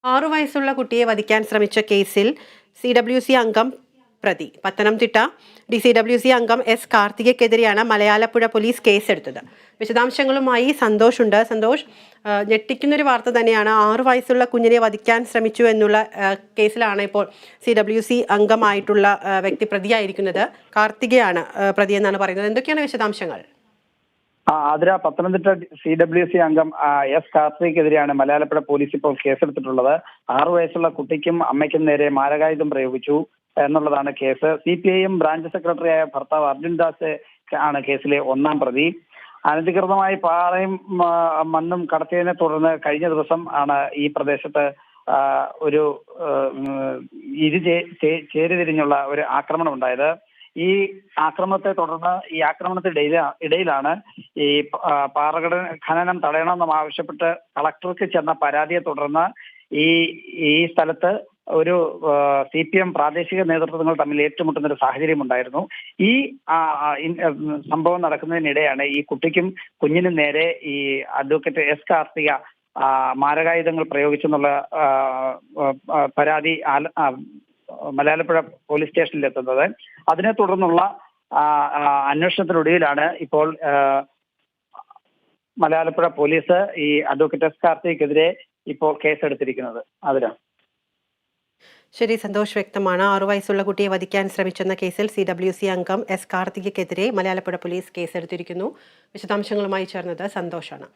6 വയസ്സുള്ള കുട്ടിയെ വധിക്കാൻ ശ്രമിച്ച കേസിൽ CWC അംഗം പ്രതി. പത്തനംതിട്ട DCWC അംഗം S കാർത്തികയ്ക്കെതിരെയാണ് മലയാലപ്പുഴ പോലീസ് കേസെടുത്തത്. വിശദാംശങ്ങളുമായി സന്തോഷ് ഉണ്ട്. സന്തോഷ്, ഞെട്ടിക്കുന്നൊരു വാർത്ത തന്നെയാണ്. 6 വയസ്സുള്ള കുഞ്ഞിനെ വധിക്കാൻ ശ്രമിച്ചു എന്നുള്ള കേസിലാണ് ഇപ്പോൾ CWC അംഗമായിട്ടുള്ള വ്യക്തി പ്രതിയായിരിക്കുന്നത്. കാർത്തികയാണ് പ്രതി എന്നാണ് പറയുന്നത്. എന്തൊക്കെയാണ് വിശദാംശങ്ങൾ? ആതിര, പത്തനംതിട്ട CWC അംഗം S കാർത്തികയ്ക്കെതിരെയാണ് മലയാലപ്പുഴ പോലീസ് ഇപ്പോൾ കേസെടുത്തിട്ടുള്ളത്. 6 വയസ്സുള്ള കുട്ടിക്കും അമ്മയ്ക്കും നേരെ മാരകായുധം പ്രയോഗിച്ചു എന്നുള്ളതാണ് കേസ്. CPIM ബ്രാഞ്ച് സെക്രട്ടറിയായ ഭർത്താവ് അർജുൻ ദാസ് ആണ് കേസിലെ ഒന്നാം പ്രതി. അനധികൃതമായി പാറയും മണ്ണും കടത്തിയതിനെ തുടർന്ന് കഴിഞ്ഞ ദിവസം ആണ് ഈ പ്രദേശത്ത് ഒരു ചേരിതിരിഞ്ഞുള്ള ഒരു ആക്രമണം ഉണ്ടായത്. ഈ ആക്രമണത്തെ തുടർന്ന് ഈ ആക്രമണത്തിനിടയിലാണ് ഈ പാറകട ഖനനം തടയണമെന്നും ആവശ്യപ്പെട്ട് കളക്ടർക്ക് ചെന്ന പരാതിയെ തുടർന്ന് ഈ സ്ഥലത്ത് ഒരു CPM പ്രാദേശിക നേതൃത്വങ്ങൾ തമ്മിൽ ഏറ്റുമുട്ടുന്ന ഒരു സാഹചര്യം ഉണ്ടായിരുന്നു. ഈ സംഭവം നടക്കുന്നതിനിടെയാണ് ഈ കുട്ടിക്കും കുഞ്ഞിനും നേരെ ഈ അഡ്വക്കേറ്റ് S കാർത്തിക മാരകായുധങ്ങൾ പ്രയോഗിച്ചെന്നുള്ള പരാതി മലയാലപ്പുഴ പോലീസ് സ്റ്റേഷനിൽ എത്തുന്നത്. അതിനെ തുടർന്നുള്ള അന്വേഷണത്തിനൊടുവിലാണ് ഇപ്പോൾ മലയാലപ്പുഴ പോലീസ് ഈ അഡ്വക്കേറ്റ് S കാർത്തികയ്ക്കെതിരെ ഇപ്പോൾ കേസെടുത്തിരിക്കുന്നത്. അതിനാ ശരി, സന്തോഷ്, വ്യക്തമാണ്. 6 വയസ്സുള്ള കുട്ടിയെ വധിക്കാൻ ശ്രമിച്ചെന്ന കേസിൽ CWC അംഗം S കാർത്തികയ്ക്കെതിരെ മലയാലപ്പുഴ പോലീസ് കേസെടുത്തിരിക്കുന്നു. വിശദാംശങ്ങളുമായി ചേർന്നത് സന്തോഷാണ്.